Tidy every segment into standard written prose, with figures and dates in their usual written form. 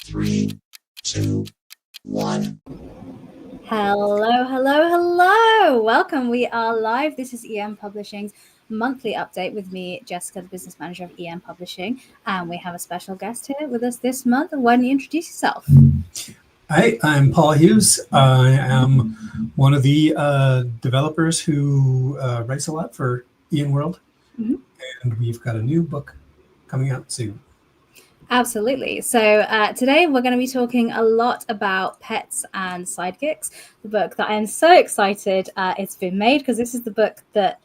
3, 2, 1. Hello. Welcome. We are live. This is EM Publishing's monthly update with me, Jessica, the business manager of EM Publishing. And we have a special guest here with us this month. Why don't you introduce yourself? Hi, I'm Paul Hughes. I am one of the developers who writes a lot for Ian World. And we've got a new book coming out soon. Absolutely. So today we're going to be talking a lot about Pets and Sidekicks, the book that I am so excited it's been made, because this is the book that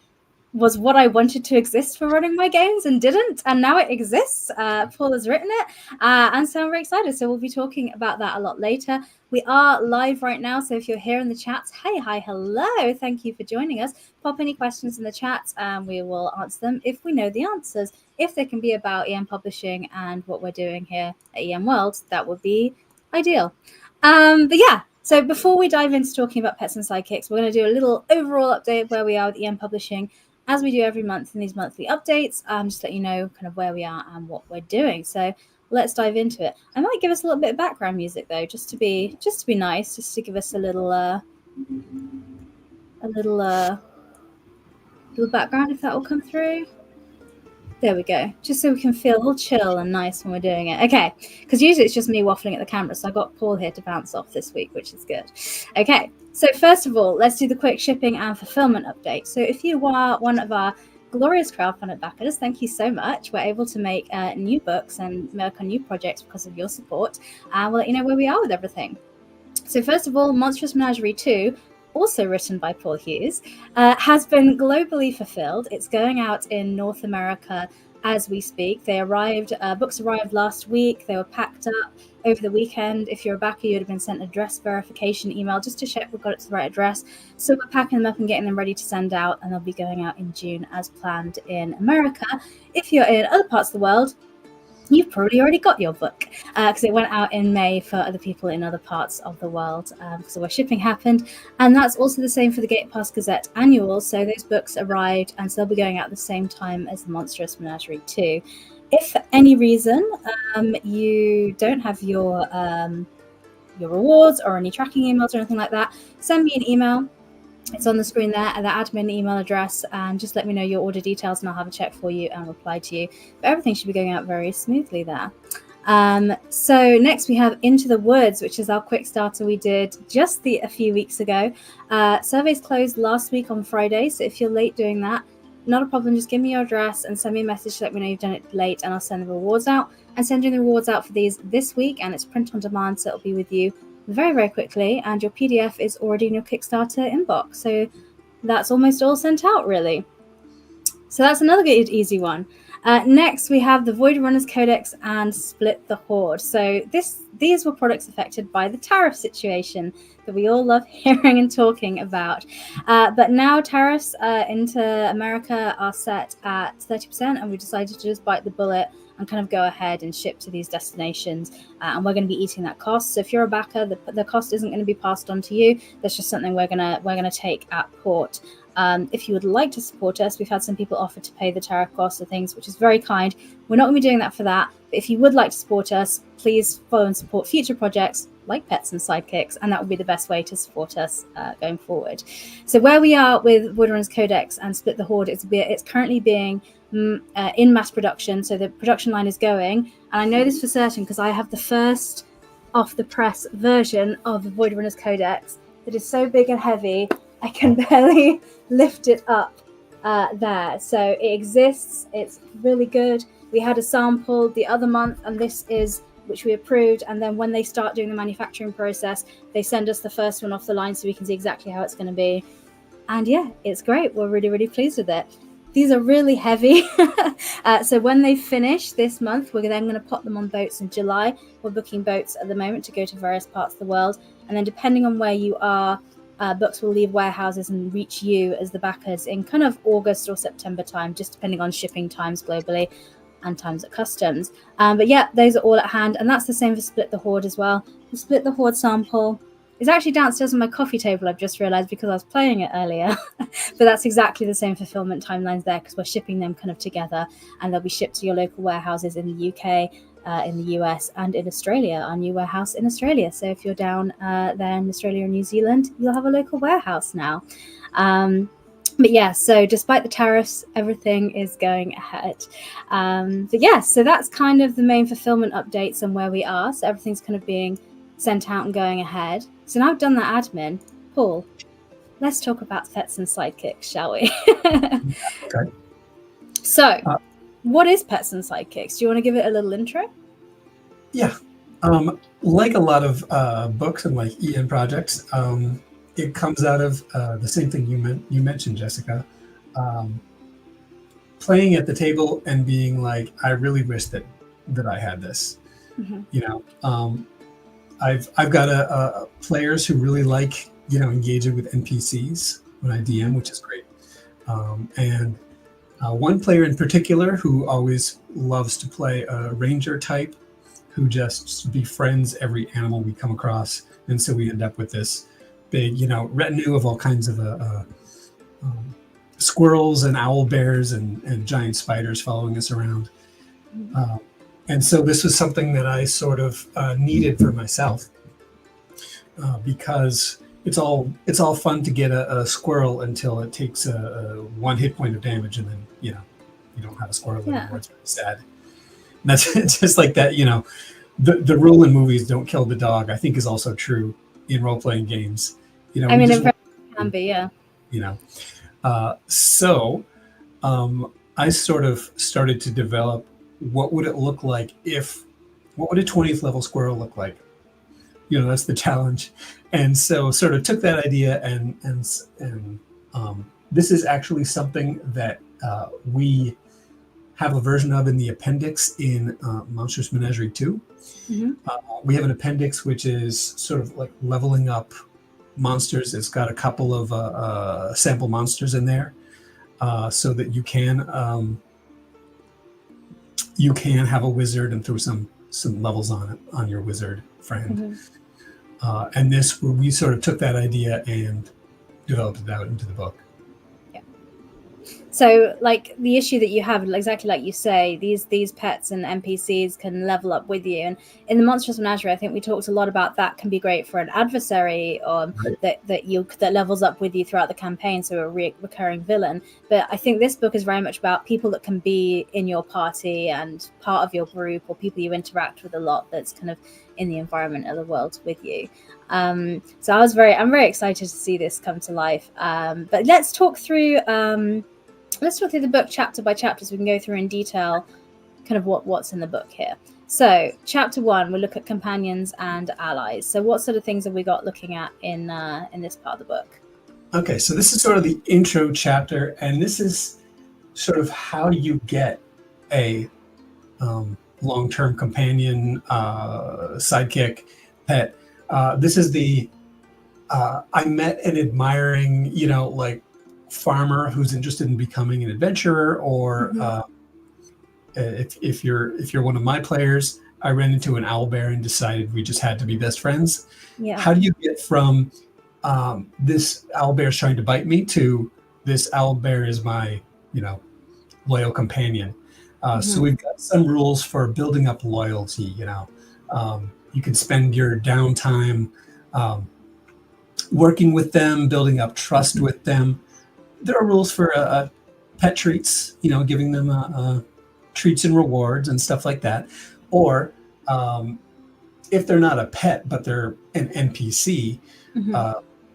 was what I wanted to exist for running my games and didn't, and now it exists. Paul has written it, and so I'm very excited. So we'll be talking about that a lot later. We are live right now, so if you're here in the chats, hey, hi, hello, thank you for joining us. Pop any questions in the chat and we will answer them if we know the answers. If they can be about EM Publishing and what we're doing here at EM World, that would be ideal. But yeah, so before we dive into talking about Pets and Sidekicks, we're going to do a little overall update of where we are with EM Publishing, as we do every month in these monthly updates, just let you know kind of where we are and what we're doing. So let's dive into it. I might give us a little bit of background music though, just to be nice, just to give us a little background, if that will come through. There we go, just so we can feel all chill and nice when we're doing it. Okay, because usually it's just me waffling at the camera, so I got Paul here to bounce off this week, which is good. Okay, so first of all, let's do the quick shipping and fulfillment update. So if you are one of our glorious crowdfunded backers, thank you so much. We're able to make new books and work on new projects because of your support, and we'll let you know where we are with everything. So first of all, Monstrous Menagerie 2, also written by Paul Hughes, has been globally fulfilled. It's going out in North America as we speak. They arrived, books arrived last week. They were packed up over the weekend. If you're a backer, you'd have been sent an address verification email just to check we've got it to the right address. So we're packing them up and getting them ready to send out, and they'll be going out in June as planned in America. If you're in other parts of the world, you've probably already got your book, because it went out in May for other people in other parts of the world, so where shipping happened. And that's also the same for the Gate Pass Gazette Annual. So those books arrived, and so they'll be going out at the same time as the Monstrous Menagerie 2. If for any reason you don't have your rewards or any tracking emails or anything like that, send me an email. It's on the screen there, the admin email address, and just let me know your order details and I'll have a check for you and reply to you. But everything should be going out very smoothly there. So next we have Into the Woods, which is our quick starter we did just a few weeks ago. Surveys closed last week on Friday, so if you're late doing that, not a problem. Just give me your address and send me a message to let me know you've done it late, and I'll send the rewards out. I'm sending the rewards out for these this week, and it's print on demand, so it'll be with you very, very quickly, and your PDF is already in your Kickstarter inbox. So that's almost all sent out, really. So that's another good, easy one. Next, we have the Void Runners Codex and Split the Horde. So these were products affected by the tariff situation that we all love hearing and talking about. But now tariffs into America are set at 30%, and we decided to just bite the bullet and kind of go ahead and ship to these destinations, and we're going to be eating that cost. So if you're a backer, the cost isn't going to be passed on to you. That's just something we're gonna take at port. If you would like to support us, we've had some people offer to pay the tariff costs of things, which is very kind. We're not going to be doing that for that, but if you would like to support us, please follow and support future projects like Pets and Sidekicks, and that would be the best way to support us going forward. So where we are with Void Runners Codex and Split the Horde, it's currently being in mass production, so the production line is going, and I know this for certain because I have the first off the press version of the Void Runners Codex that is so big and heavy I can barely lift it up there. So it exists, it's really good. We had a sample the other month, and this is which we approved, and then when they start doing the manufacturing process, they send us the first one off the line so we can see exactly how it's going to be. And yeah, it's great. We're really, really pleased with it. These are really heavy. So when they finish this month, we're then going to pop them on boats in July. We're booking boats at the moment to go to various parts of the world. And then depending on where you are, books will leave warehouses and reach you as the backers in kind of August or September time, just depending on shipping times globally and times at customs. But yeah, those are all at hand. And that's the same for Split the Horde as well. The Split the Horde sample is actually downstairs on my coffee table, I've just realized, because I was playing it earlier. But that's exactly the same fulfillment timelines there, because we're shipping them kind of together, and they'll be shipped to your local warehouses in the UK in the US and in Australia, our new warehouse in Australia. So if you're down there in Australia and New Zealand, you'll have a local warehouse now. But yeah, so despite the tariffs, everything is going ahead. But yeah, so that's kind of the main fulfillment updates on where we are. So everything's kind of being sent out and going ahead. So now I've done that admin. Paul, let's talk about pets and sidekicks, shall we? Okay. So, what is Pets and Sidekicks? Do you want to give it a little intro? Yeah. Like a lot of books and like EN projects, it comes out of the same thing you mentioned, Jessica. Playing at the table and being like, I really wish that I had this. Mm-hmm. I've got players who really like engaging with NPCs when I DM, which is great. And one player in particular who always loves to play a ranger type, who just befriends every animal we come across, and so we end up with this big, retinue of all kinds of squirrels and owl bears and giant spiders following us around. And so this was something that I sort of needed for myself, because it's all fun to get a squirrel until it takes a 1 hit point of damage, and then you don't have a squirrel anymore. It's very sad. And that's just like that. The rule in movies, don't kill the dog, I think is also true in role playing games. I mean, it can be, yeah. So I sort of started to develop what would it look like what would a 20th level squirrel look like? That's the challenge. And so sort of took that idea and this is actually something that we have a version of in the appendix in Monstrous Menagerie 2. Mm-hmm. We have an appendix which is sort of like leveling up monsters. It's got a couple of sample monsters in there, so that you can have a wizard and throw some levels on your wizard friend. Mm-hmm. And we sort of took that idea and developed it out into the book. So, like, the issue that you have, exactly like you say, these pets and NPCs can level up with you. And in the Monstrous Menagerie, I think we talked a lot about that can be great for an adversary that levels up with you throughout the campaign, so a recurring villain. But I think this book is very much about people that can be in your party and part of your group, or people you interact with a lot that's kind of in the environment of the world with you. So I'm very excited to see this come to life. But let's talk through the book chapter by chapter, so we can go through in detail kind of what's in the book here. So chapter 1, we'll look at companions and allies. So what sort of things have we got looking at in this part of the book? Okay, so this is sort of the intro chapter, and this is sort of how you get a long-term companion, sidekick, pet. This is the I met an admiring, farmer who's interested in becoming an adventurer, or if you're one of my players, I ran into an owlbear and decided we just had to be best friends. Yeah. How do you get from this owlbear's trying to bite me to this owlbear is my loyal companion? So we've got some rules for building up loyalty. You can spend your downtime working with them, building up trust with them. There are rules for pet treats, giving them treats and rewards and stuff like that. Or if they're not a pet, but they're an NPC,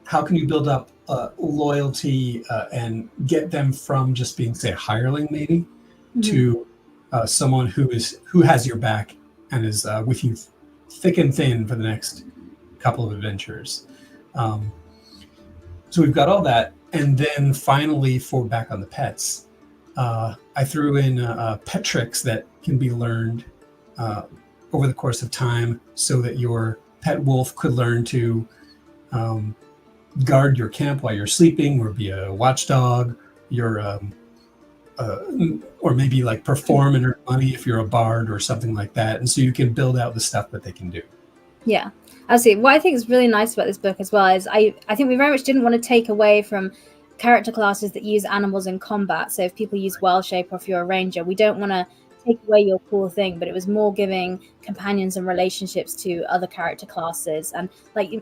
how can you build up loyalty and get them from just being, say, a hireling maybe, to someone who has your back and is with you thick and thin for the next couple of adventures. So we've got all that. And then finally, for back on the pets, I threw in pet tricks that can be learned over the course of time, so that your pet wolf could learn to guard your camp while you're sleeping, or be a watchdog, or maybe like perform and earn money if you're a bard or something like that. And so you can build out the stuff that they can do. Yeah. Absolutely. What I think is really nice about this book as well is I think we very much didn't want to take away from character classes that use animals in combat. So if people use Wild Shape, or if you're a ranger, we don't want to take away your core thing, but it was more giving companions and relationships to other character classes. And like you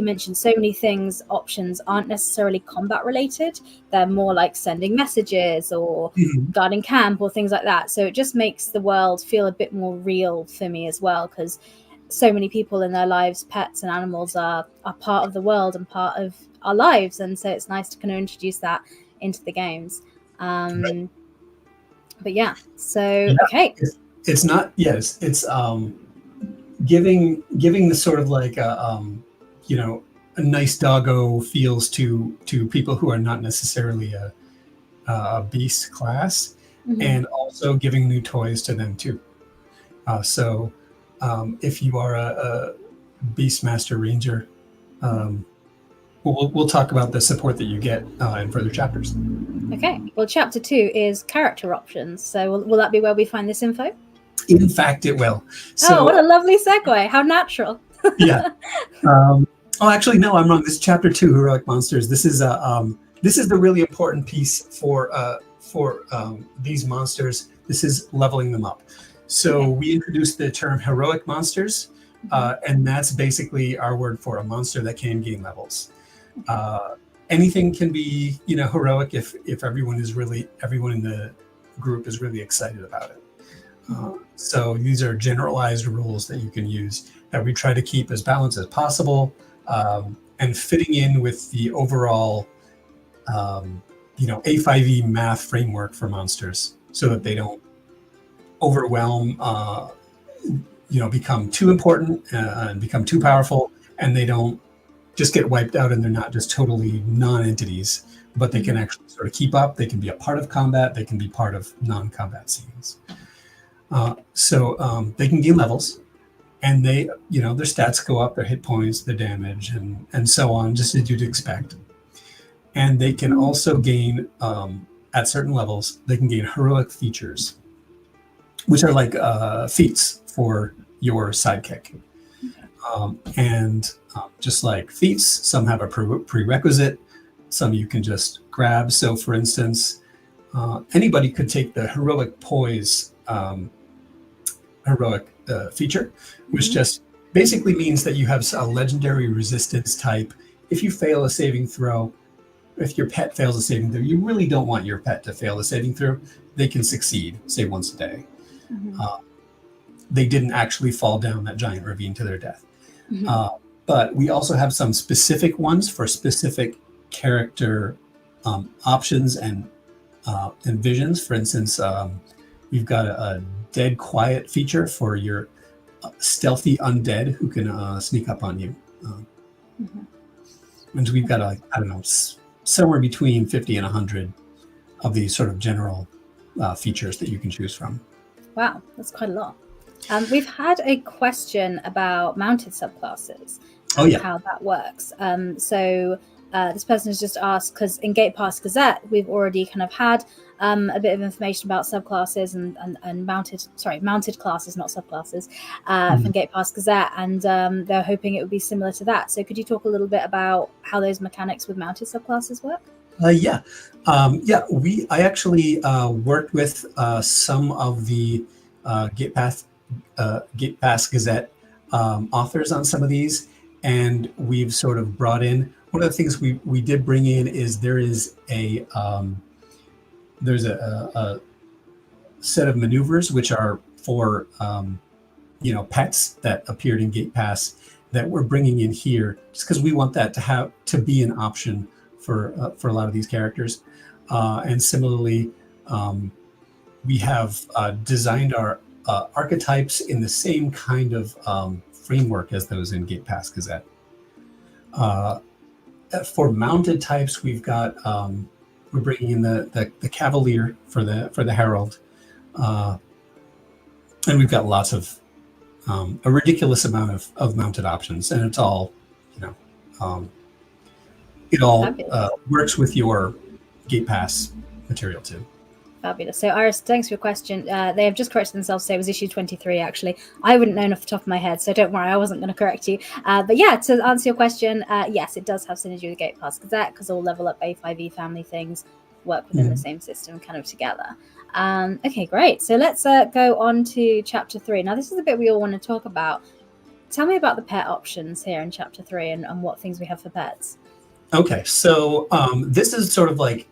mentioned, so many things, options aren't necessarily combat related. They're more like sending messages or guarding camp or things like that. So it just makes the world feel a bit more real for me as well, because so many people in their lives, pets and animals, are part of the world and part of our lives. And so it's nice to kind of introduce that into the games. But yeah, so okay, it's not, yes, it's giving the sort of like a nice doggo feels to people who are not necessarily a beast class, and also giving new toys to them too. So if you are a Beastmaster Ranger, we'll talk about the support that you get in further chapters. Okay, well, chapter 2 is character options. So will that be where we find this info? In fact, it will. So, oh, what a lovely segue! How natural. Yeah. Oh, actually, no, I'm wrong. This is chapter 2, heroic monsters. This is the really important piece for these monsters. This is leveling them up. So we introduced the term heroic monsters, and that's basically our word for a monster that can gain levels. Anything can be, heroic if everyone in the group is really excited about it. So these are generalized rules that you can use that we try to keep as balanced as possible, and fitting in with the overall, A5e math framework for monsters, so that they don't overwhelm, become too important and become too powerful, and they don't just get wiped out and they're not just totally non-entities, but they can actually sort of keep up. They can be a part of combat. They can be part of non-combat scenes. So they can gain levels, and they, their stats go up, their hit points, their damage, and so on, just as you'd expect. And they can also gain, at certain levels, they can gain heroic features, which are like feats for your sidekick. And just like feats, some have a prerequisite, some you can just grab. So for instance, anybody could take the heroic poise heroic feature, which just basically means that you have a legendary resistance type. If you fail a saving throw, if your pet fails a saving throw, you really don't want your pet to fail a saving throw. They can succeed, say once a day. They didn't actually fall down that giant ravine to their death. But we also have some specific ones for specific character options and visions. For instance, we've got a dead quiet feature for your stealthy undead who can sneak up on you. And we've got somewhere between 50 and 100 of these sort of general features that you can choose from. Wow, that's quite a lot. We've had a question about mounted subclasses and how that works. So this person has just asked, because in Gate Pass Gazette, we've already kind of had a bit of information about subclasses and mounted classes, not subclasses, from Gate Pass Gazette, and they're hoping it would be similar to that. So could you talk a little bit about how those mechanics with mounted subclasses work? I actually worked with some of the Gate Pass Gazette authors on some of these, and we've sort of brought in, one of the things we did bring in is there's a set of maneuvers which are for pets that appeared in Gate Pass that we're bringing in here, just because we want that to be an option for a lot of these characters. And similarly, we have designed our archetypes in the same kind of framework as those in Gate Pass Gazette. For mounted types, we've got we're bringing in the Cavalier for the Herald, and we've got lots of a ridiculous amount of mounted options, and it's all it all works with your Gate Pass material too. Fabulous. So Iris, thanks for your question. They have just corrected themselves to say it was issue 23, actually. I wouldn't know off the top of my head, so don't worry, I wasn't going to correct you. But yeah, to answer your question, yes, it does have synergy with Gate Pass Gazette, because all level up A5e family things work within the same system kind of together. Okay, great. So let's go on to chapter 3. Now, this is a bit we all want to talk about. Tell me about the pet options here in chapter 3 and what things we have for pets. Okay, so this is sort of like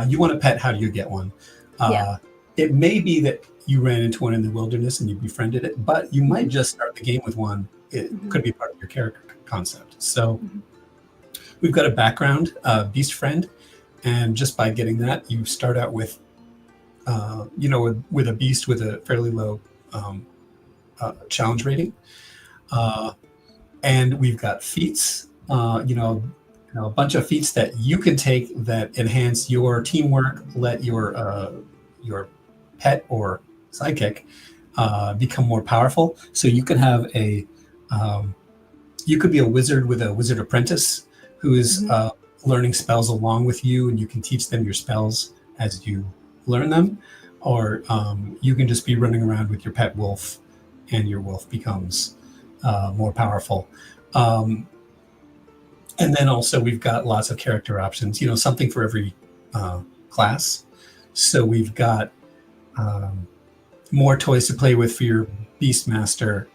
you want a pet, how do you get one? It may be that you ran into one in the wilderness and you befriended it, but you might just start the game with one. It could be part of your character concept. So we've got a background, beast friend, and just by getting that, you start out with, with a beast with a fairly low challenge rating. And we've got feats, a bunch of feats that you can take that enhance your teamwork, let your pet or sidekick become more powerful. So you can have you could be a wizard with a wizard apprentice who is learning spells along with you, and you can teach them your spells as you learn them. Or you can just be running around with your pet wolf, and your wolf becomes more powerful. And then also we've got lots of character options, something for every class. So we've got more toys to play with for your Beastmaster,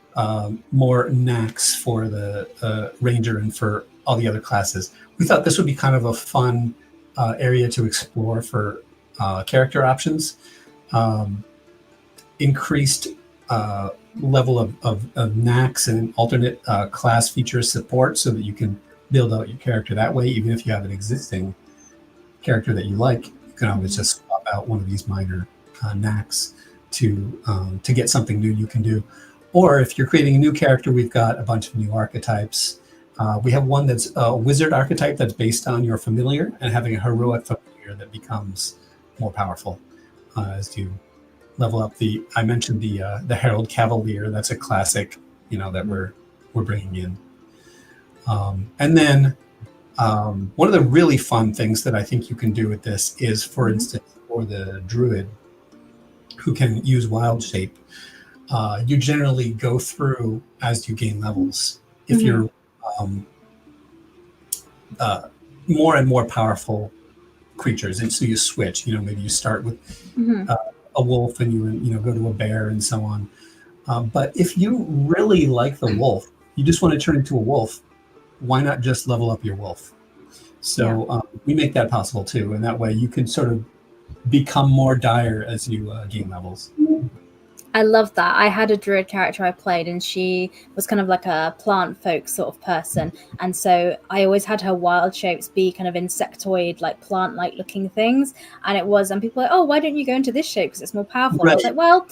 more knacks for the Ranger and for all the other classes. We thought this would be kind of a fun area to explore for character options. Increased level of knacks and alternate class feature support so that you can build out your character that way. Even if you have an existing character that you like, you can always just swap out one of these minor knacks to get something new you can do. Or if you're creating a new character, we've got a bunch of new archetypes. We have one that's a wizard archetype that's based on your familiar, and having a heroic familiar that becomes more powerful as you level up. I mentioned the Herald Cavalier. That's a classic, that we're bringing in. And then one of the really fun things that I think you can do with this is, for instance, for the druid who can use wild shape, you generally go through as you gain levels. If you're more and more powerful creatures, and so you switch. Maybe you start with a wolf, and you go to a bear, and so on. But if you really like the wolf, you just want to turn into a wolf. Why not just level up your wolf? So we make that possible too, and that way you can sort of become more dire as you gain levels. I love that. I had a druid character I played, and she was kind of like a plant folk sort of person. And so I always had her wild shapes be kind of insectoid, like plant-like looking things. And people were like, oh, why don't you go into this shape? Because it's more powerful. Right. And I was like, well,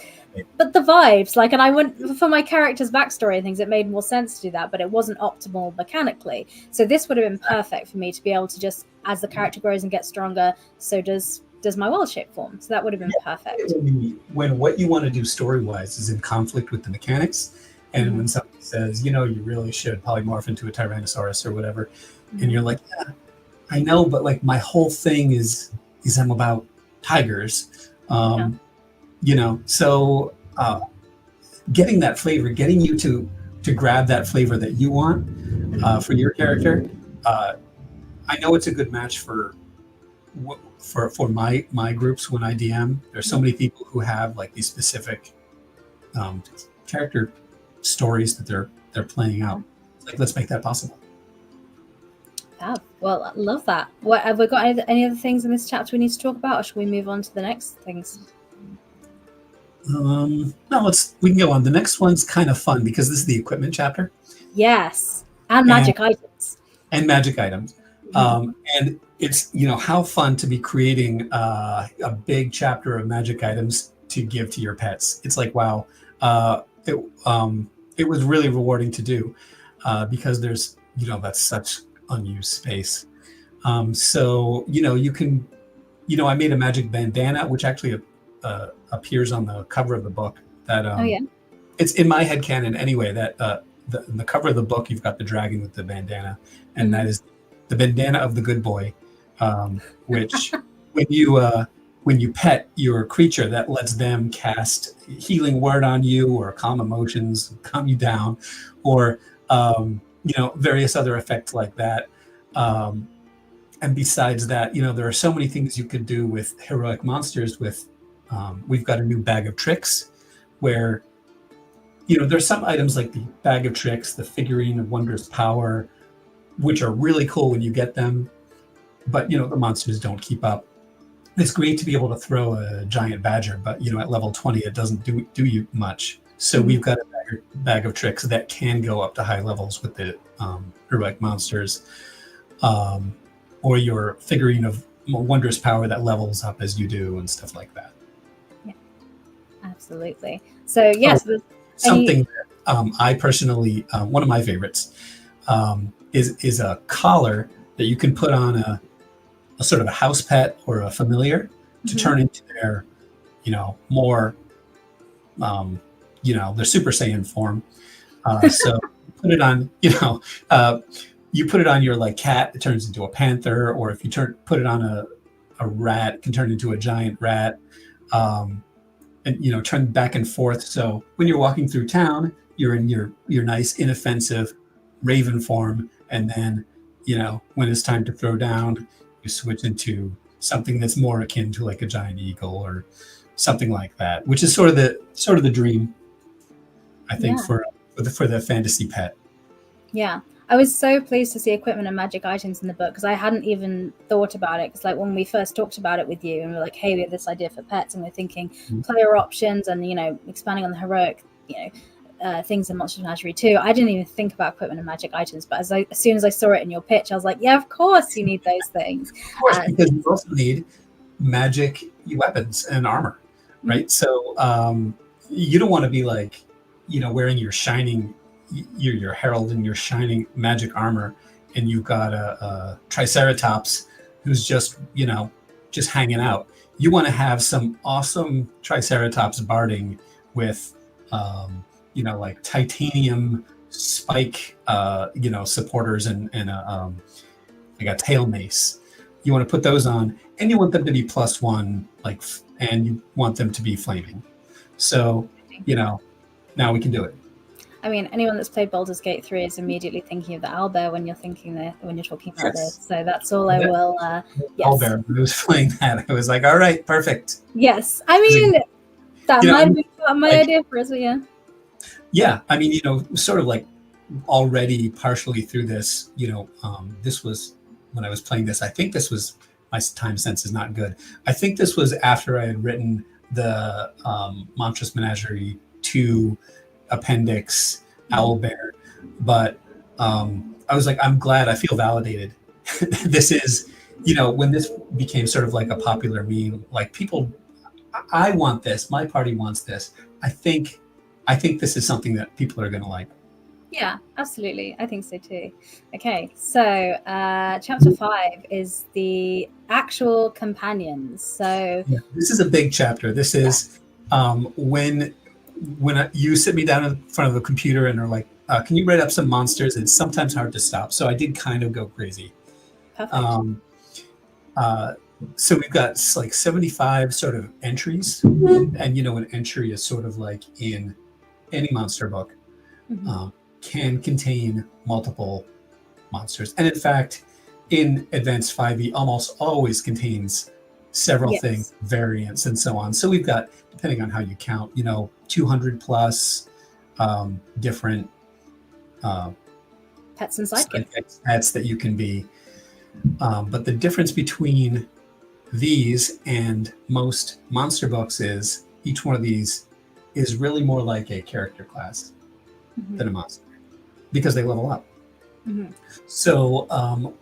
but the vibes, and I went for my character's backstory and things, it made more sense to do that, but it wasn't optimal mechanically. So this would have been perfect for me to be able to just, as the character grows and gets stronger, so does my wild shape form. So that would have been perfect. When what you want to do story-wise is in conflict with the mechanics, and when somebody says, you really should polymorph into a Tyrannosaurus or whatever, and you're like, yeah, I know, but my whole thing is I'm about tigers. So getting that flavor, getting you to grab that flavor that you want for your character. I know it's a good match for my groups when I DM. There's so many people who have these specific character stories that they're playing out. Let's make that possible. Fab. Well, I love that. What have we got? Any other things in this chapter we need to talk about, or should we move on to the next things? No, we can go on. The next one's kind of fun because this is the equipment chapter. Yes, and magic items. And magic items. And it's, how fun to be creating a big chapter of magic items to give to your pets. It's like, wow. It was really rewarding to do because there's, that's such unused space. So, you can, I made a magic bandana, which actually appears on the cover of the book. That it's in my headcanon anyway, that the cover of the book, you've got the dragon with the bandana, and that is the bandana of the good boy, which when you pet your creature, that lets them cast healing word on you, or calm emotions, calm you down, or various other effects like that. and besides that, there are so many things you could do with heroic monsters. We've got a new bag of tricks where, there's some items like the bag of tricks, the figurine of wondrous power, which are really cool when you get them, but the monsters don't keep up. It's great to be able to throw a giant badger, but at level 20 it doesn't do you much. So we've got a bag of tricks that can go up to high levels with the heroic monsters, or your figurine of wondrous power that levels up as you do and stuff like that. Yeah, absolutely. So yes, something that I personally, one of my favorites, is a collar that you can put on a sort of a house pet or a familiar to turn into their, more, their Super Saiyan form. So put it on, you put it on your like cat, it turns into a panther, or if you put it on a rat, it can turn into a giant rat, and turn back and forth. So when you're walking through town, you're in your nice inoffensive raven form, and then when it's time to throw down, you switch into something that's more akin to like a giant eagle or something like that, which is sort of the dream, I think, for the fantasy pet. Yeah, I was so pleased to see equipment and magic items in the book because I hadn't even thought about it. Because like when we first talked about it with you, and we're like, hey, we have this idea for pets, and we're thinking player options and expanding on the heroic things in Monster Menagerie too. I didn't even think about equipment and magic items, but as soon as I saw it in your pitch, I was like, yeah, of course you need those things. Of course, because you also need magic weapons and armor, right? So you don't want to be like, wearing your shining, your herald and your shining magic armor, and you've got a Triceratops who's just hanging out. You want to have some awesome Triceratops barding with like titanium spike, supporters and like a tail mace. You want to put those on, and you want them to be +1, and you want them to be flaming. So, now we can do it. I mean, anyone that's played Baldur's Gate 3 is immediately thinking of the owlbear when you're talking about this. So that's all I will. Yes. Owlbear. I was playing that. I was like, all right, perfect. Yes, I mean that might be my idea for us. But yeah. Yeah, I mean, sort of like already partially through this. This was when I was playing this. I think this was, my time sense is not good. I think this was after I had written the Monstrous Menagerie 2 appendix Owlbear, but I was like, I'm glad, I feel validated. This is, when this became sort of like a popular meme, like people, I want this, my party wants this. I think this is something that people are going to like. Yeah, absolutely. I think so too. Okay, so chapter 5 is the actual companions. So this is a big chapter. This is when you sit me down in front of the computer and are like, can you write up some monsters? It's sometimes hard to stop. So I did kind of go crazy. Perfect. So we've got like 75 sort of entries. And an entry is sort of like in any monster book, can contain multiple monsters. And in fact, in Advanced 5e, almost always contains several things, variants, and so on. So we've got, depending on how you count, 200 plus different pets and sidekicks. Pets that you can be. But the difference between these and most monster books is each one of these is really more like a character class than a monster, because they level up. So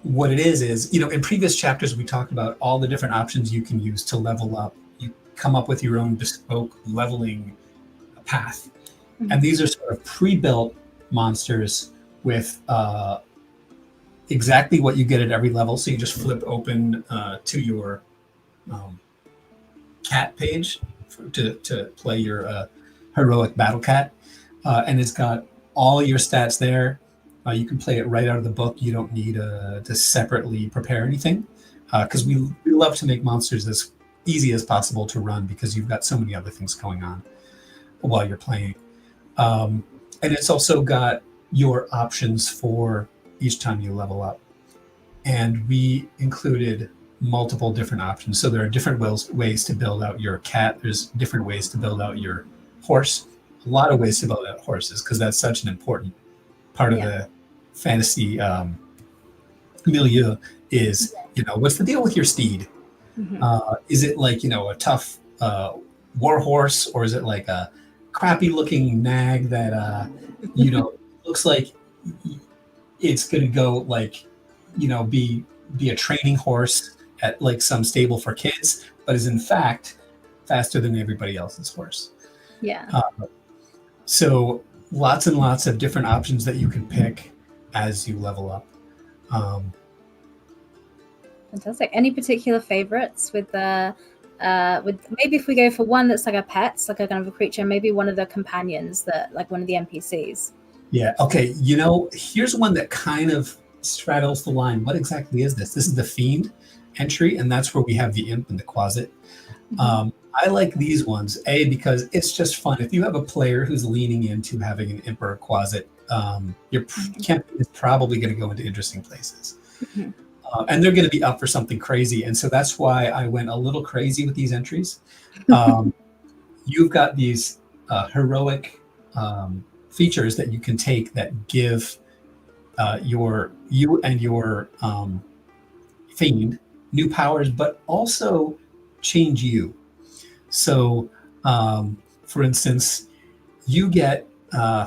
what it is, in previous chapters, we talked about all the different options you can use to level up. You come up with your own bespoke leveling path. And these are sort of pre-built monsters with exactly what you get at every level. So you just flip open to your cat page to play your heroic battle cat. And it's got all your stats there. You can play it right out of the book. You don't need to separately prepare anything, because we love to make monsters as easy as possible to run, because you've got so many other things going on while you're playing. And it's also got your options for each time you level up. and we included multiple different options. So there are different ways to build out your cat. There's different ways to build out your horse. A lot of ways to build out horses because that's such an important part of the fantasy milieu. Is, what's the deal with your steed? Is it like, a tough war horse, or is it like a crappy looking nag that looks like it's going to go like, be a training horse at like some stable for kids, but is in fact faster than everybody else's horse. So lots and lots of different options that you can pick as you level up. Fantastic. Any particular favorites with maybe if we go for one that's like a pet, it's like a kind of a creature, maybe one of the companions, that like one of the NPCs. Yeah. Okay. Here's one that kind of straddles the line. What exactly is this? This is the Fiend entry, and that's where we have the Imp and the Quasit. I like these ones, because it's just fun. If you have a player who's leaning into having an Imp or a Quasit, your campaign is probably going to go into interesting places. And they're going to be up for something crazy. And so that's why I went a little crazy with these entries. You've got these heroic features that you can take that give you and your Fiend new powers, but also change you. So, for instance, you get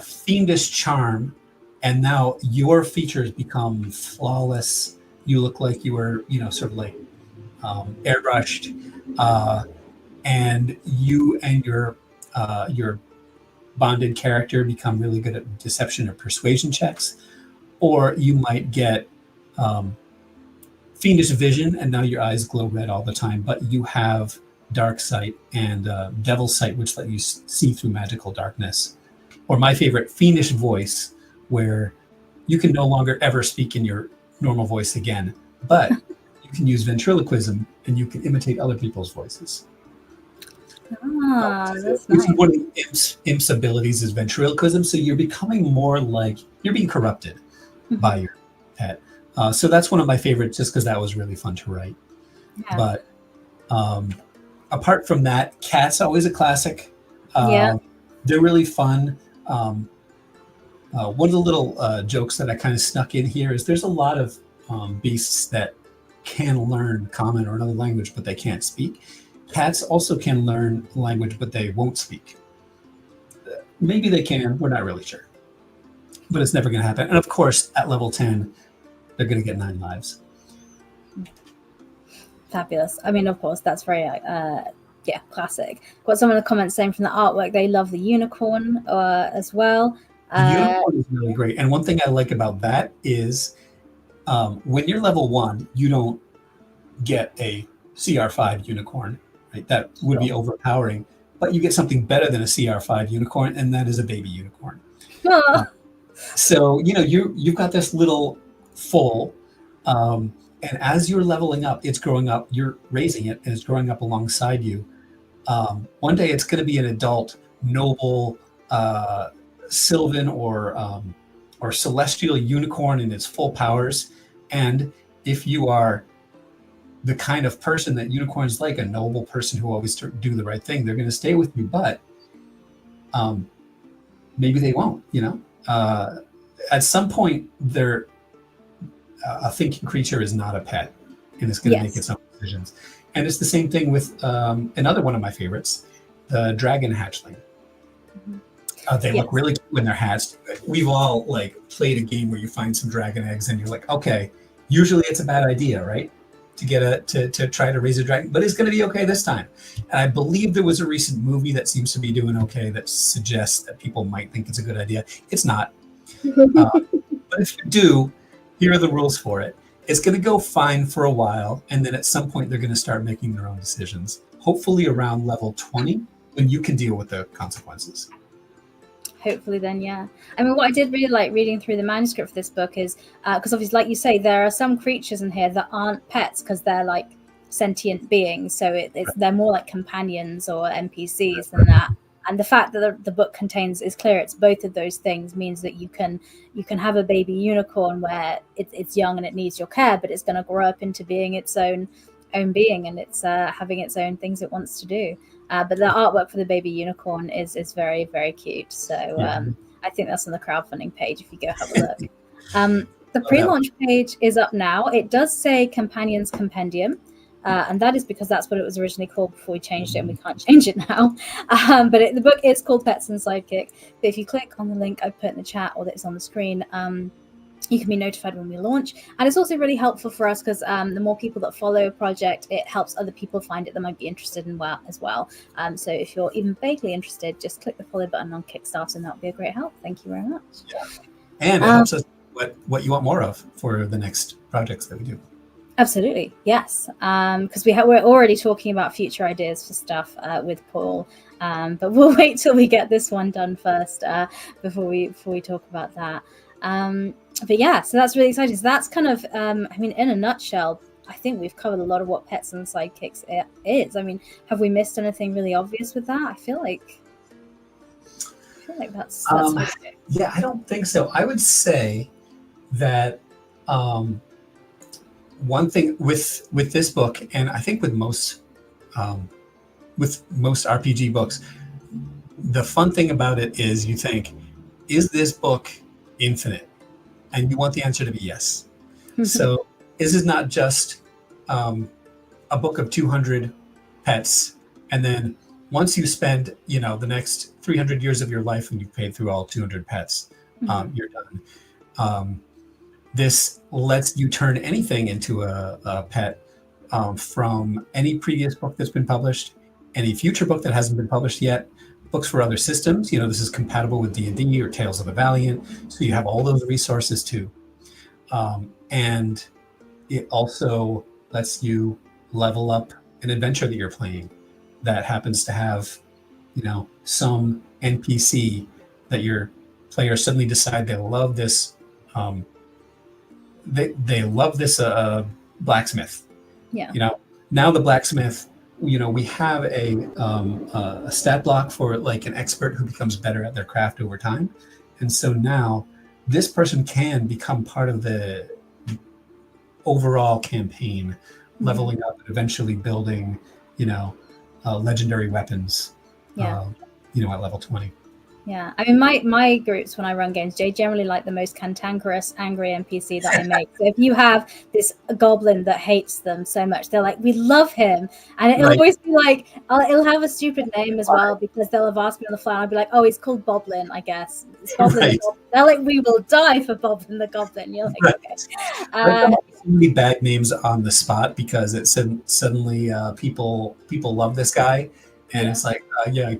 Fiendish Charm, and now your features become flawless. You look like you were, sort of like airbrushed, and you and your bonded character become really good at deception or persuasion checks. Or you might get Fiendish Vision, and now your eyes glow red all the time, but you have Dark Sight and Devil's Sight, which let you see through magical darkness. Or my favorite, Fiendish Voice, where you can no longer ever speak in your normal voice again, but you can use ventriloquism and you can imitate other people's voices. That's nice. One of the imp's abilities is ventriloquism, so you're becoming more like you're being corrupted by your pet. So that's one of my favorites, just because that was really fun to write. But apart from that, Cat's always a classic. They're really fun. One of the little jokes that I kind of snuck in here is there's a lot of beasts that can learn common or another language, but they can't speak. Cats also can learn language, but they won't speak. Maybe they can. We're not really sure. But it's never going to happen. And of course, at level 10, they're going to get 9 lives. Fabulous. I mean, of course, that's very, classic. Got some of the comments saying from the artwork, they love the unicorn as well. The unicorn is really great. And one thing I like about that is when you're level 1, you don't get a CR5 unicorn, right? That would be overpowering. But you get something better than a CR5 unicorn, and that is a baby unicorn. So, you've got this little foal, and as you're leveling up, it's growing up, you're raising it, and it's growing up alongside you. One day it's going to be an adult, noble, Sylvan or celestial unicorn in its full powers. And if you are the kind of person that unicorns like, a noble person who always do the right thing, they're going to stay with you. But maybe they won't. At some point, a thinking creature is not a pet, and it's going to make its own decisions. And it's the same thing with another one of my favorites, the dragon hatchling. They look really cute when they're hatched. We've all played a game where you find some dragon eggs and you're like, okay, usually it's a bad idea, right? To get to try to raise a dragon, but it's going to be okay this time. And I believe there was a recent movie that seems to be doing okay that suggests that people might think it's a good idea. It's not. But if you do, here are the rules for it. It's going to go fine for a while, and then at some point they're going to start making their own decisions. Hopefully around level 20, when you can deal with the consequences. Hopefully then, yeah. I mean, what I did really like reading through the manuscript for this book is, because obviously, like you say, there are some creatures in here that aren't pets because they're like sentient beings. So they're more like companions or NPCs than that. And the fact that the book is clear it's both of those things means that you can have a baby unicorn where it's young and it needs your care, but it's going to grow up into being its own being, and it's having its own things it wants to do. But the artwork for the baby unicorn is very, very cute. So I think that's on the crowdfunding page if you go have a look. The pre-launch page is up now. It does say Companions Compendium. And that is because that's what it was originally called before we changed it, and we can't change it now. But the book is called Pets and Sidekick. But if you click on the link I put in the chat or that's on the screen, you can be notified when we launch. And it's also really helpful for us because the more people that follow a project, it helps other people find it that might be interested in as well. So if you're even vaguely interested, just click the follow button on Kickstarter, and that would be a great help. Thank you very much. Yeah. And it helps us what you want more of for the next projects that we do. Absolutely, yes. Because we're already talking about future ideas for stuff with Paul, but we'll wait till we get this one done first before we talk about that. But yeah, so that's really exciting. So that's kind of, I mean, in a nutshell, I think we've covered a lot of what Pets and Sidekicks is. I mean, have we missed anything really obvious with that? I feel like that's yeah, I don't think so. I would say that one thing with this book, and I think with most RPG books, the fun thing about it is you think, is this book infinite? And you want the answer to be yes. So this is not just a book of 200 pets, and then once you spend the next 300 years of your life and you've paid through all 200 pets, you're done. This lets you turn anything into a pet, from any previous book that's been published, any future book that hasn't been published yet, books for other systems. This is compatible with D&D or Tales of the Valiant, so you have all those resources too. And it also lets you level up an adventure that you're playing that happens to have, some NPC that your players suddenly decide they love this. They love this blacksmith. Yeah. Now the blacksmith, we have a stat block for like an expert who becomes better at their craft over time. And so now this person can become part of the overall campaign, leveling up and eventually building, legendary weapons, at level 20. Yeah, I mean, my groups, when I run games, they generally like the most cantankerous, angry NPC that I make. So if you have this goblin that hates them so much, they're like, we love him. And it'll always be like, it'll have a stupid name as well, because they'll have asked me on the fly, and I'll be like, oh, he's called Boblin, I guess. It's Boblin. Right. They're like, we will die for Boblin the Goblin. You're like, okay. So many bad names on the spot because it suddenly people love this guy. And it's like,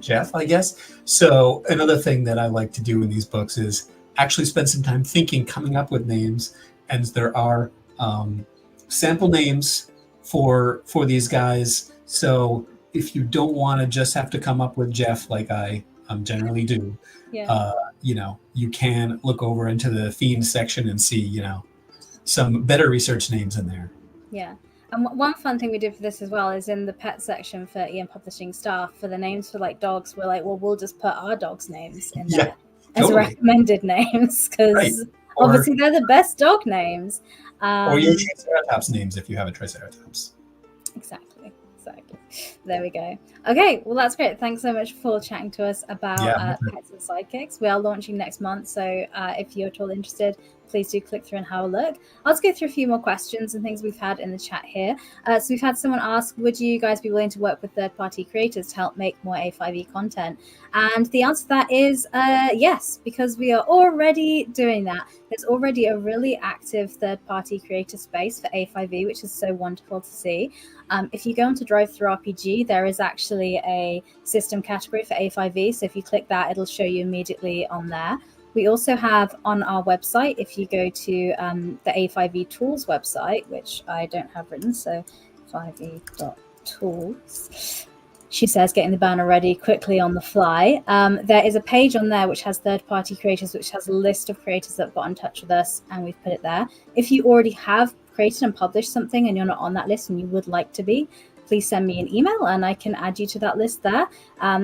Jeff, I guess. So another thing that I like to do in these books is actually spend some time thinking, coming up with names. And there are sample names for these guys. So if you don't want to just have to come up with Jeff like I generally do, you can look over into the themes section and see, some better research names in there. Yeah. And one fun thing we did for this as well is in the pet section for Ian Publishing staff, for the names for like dogs, we're like, well, we'll just put our dogs' names in there as recommended names, because obviously they're the best dog names. Or your Triceratops names if you have a Triceratops. Exactly. There we go. Okay, well, that's great. Thanks so much for chatting to us about Pets and Sidekicks. We are launching next month, so if you're at all interested, please do click through and have a look. I'll just go through a few more questions and things we've had in the chat here. So we've had someone ask, would you guys be willing to work with third-party creators to help make more A5e content? And the answer to that is yes, because we are already doing that. There's already a really active third-party creator space for A5e, which is so wonderful to see. If you go onto Drive-Thru RPG, there is actually a system category for A5e. So if you click that, it'll show you immediately on there. We also have on our website, if you go to the A5e Tools website, which I don't have written, so 5e.tools. She says, getting the banner ready quickly on the fly. There is a page on there which has third-party creators, which has a list of creators that have got in touch with us, and we've put it there. If you already have created and published something and you're not on that list and you would like to be, please send me an email and I can add you to that list there.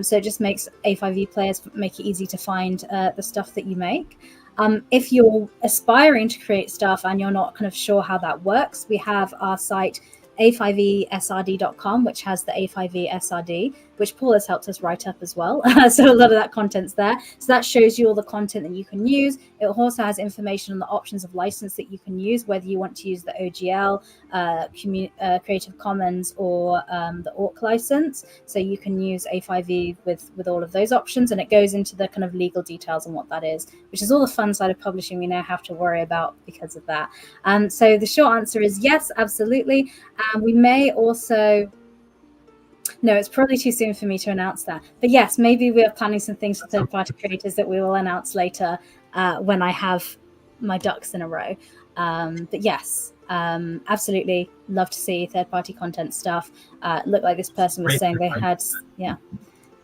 So it just makes A5e players make it easy to find the stuff that you make. If you're aspiring to create stuff and you're not kind of sure how that works, we have our site a5esrd.com, which has the A5e SRD, which Paul has helped us write up as well. So a lot of that content's there. So that shows you all the content that you can use. It also has information on the options of license that you can use, whether you want to use the OGL, Creative Commons, or the ORC license. So you can use A5e with all of those options, and it goes into the kind of legal details on what that is, which is all the fun side of publishing we now have to worry about because of that. So the short answer is yes, absolutely. We may also, no, it's probably too soon for me to announce that. But yes, maybe we are planning some things for third-party creators that we will announce later when I have my ducks in a row. But yes, absolutely love to see third-party content stuff. Looked like this person was saying they had,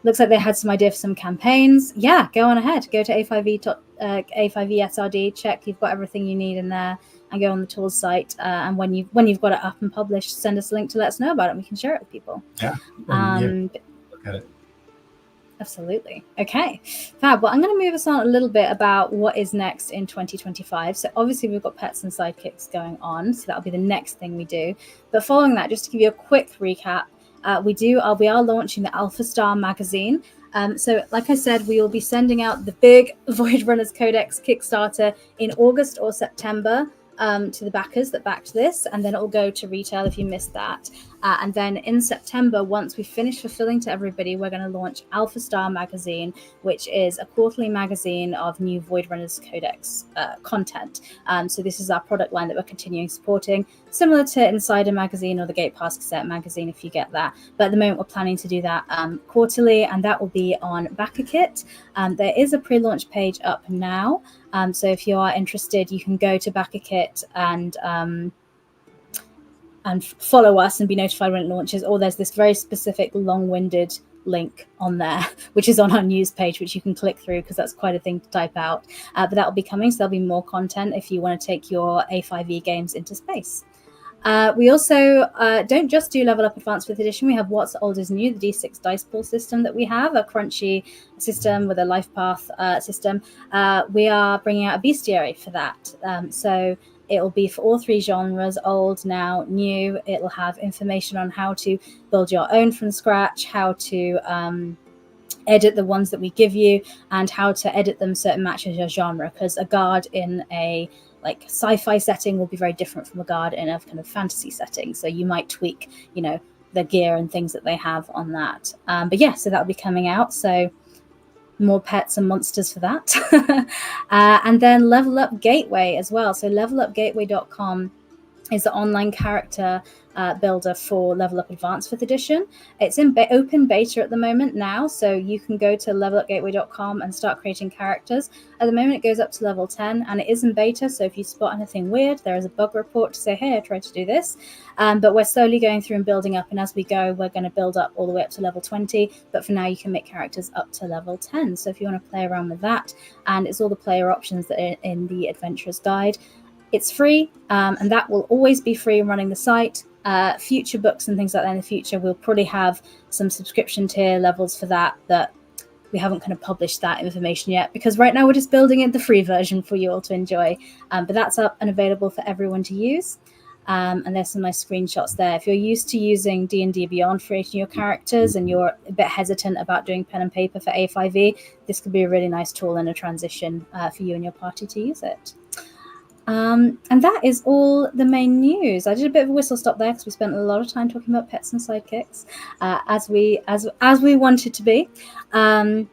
looks like they had some idea for some campaigns. Yeah, go on ahead. Go to A5e.A5e.SRD, check you've got everything you need in there, and go on the tools site. And when you've got it up and published, send us a link to let us know about it, and we can share it with people. Yeah. Look at it. Absolutely. Okay, fab. Well, I'm going to move us on a little bit about what is next in 2025. So obviously we've got Pets and Sidekicks going on, so that'll be the next thing we do. But following that, just to give you a quick recap, we are launching the Alpha Star magazine. So like I said, we will be sending out the big Void Runners Codex Kickstarter in August or September to the backers that backed this, and then it'll go to retail if you missed that. And then in September, once we finish fulfilling to everybody, we're going to launch Alpha Star magazine, which is a quarterly magazine of new Void Runners Codex content. So this is our product line that we're continuing supporting, similar to Insider magazine or the Gate Pass Cassette magazine, if you get that. But at the moment, we're planning to do that quarterly, and that will be on BackerKit. There is a pre-launch page up now. So if you are interested, you can go to BackerKit and follow us and be notified when it launches, or there's this very specific long-winded link on there, which is on our news page, which you can click through because that's quite a thing to type out. But that will be coming, so there'll be more content if you want to take your A5e games into space. We also don't just do Level Up Advanced 5th Edition. We have What's Old is New, the D6 dice pool system that we have, a crunchy system with a life path system. We are bringing out a bestiary for that. So it'll be for all three genres, old, now, new. It'll have information on how to build your own from scratch, how to edit the ones that we give you, and how to edit them so it matches your genre, because a guard in a like sci-fi setting will be very different from a guard in a kind of fantasy setting. So you might tweak, the gear and things that they have on that. But yeah, so that'll be coming out. So more pets and monsters for that. And then Level Up Gateway as well. So levelupgateway.com is the online character builder for Level Up Advanced 5th Edition. It's in open beta at the moment now, so you can go to levelupgateway.com and start creating characters. At the moment, it goes up to level 10, and it is in beta, so if you spot anything weird, there is a bug report to say, hey, I tried to do this. But we're slowly going through and building up, and as we go, we're going to build up all the way up to level 20, but for now, you can make characters up to level 10. So if you want to play around with that, and it's all the player options that are in the Adventurer's Guide. It's free, and that will always be free running the site. Future books and things like that in the future, we'll probably have some subscription tier levels for that we haven't kind of published that information yet, because right now we're just building in the free version for you all to enjoy. But that's up and available for everyone to use. And there's some nice screenshots there. If you're used to using D&D Beyond for creating your characters and you're a bit hesitant about doing pen and paper for A5e, this could be a really nice tool and a transition for you and your party to use it. And that is all the main news. I did a bit of a whistle stop there because we spent a lot of time talking about Pets and Sidekicks, as we wanted to be. But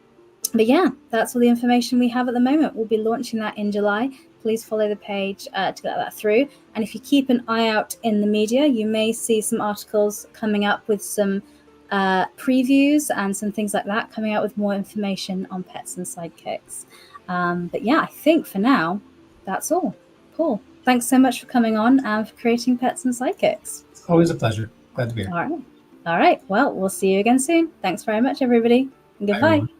yeah, that's all the information we have at the moment. We'll be launching that in July. Please follow the page to get that through. And if you keep an eye out in the media, you may see some articles coming up with some previews and some things like that, coming out with more information on Pets and Sidekicks. But yeah, I think for now, that's all. Cool. Thanks so much for coming on and for creating Pets and Sidekicks. It's always a pleasure. Glad to be here. All right. Well, we'll see you again soon. Thanks very much, everybody. And goodbye. Bye, everyone.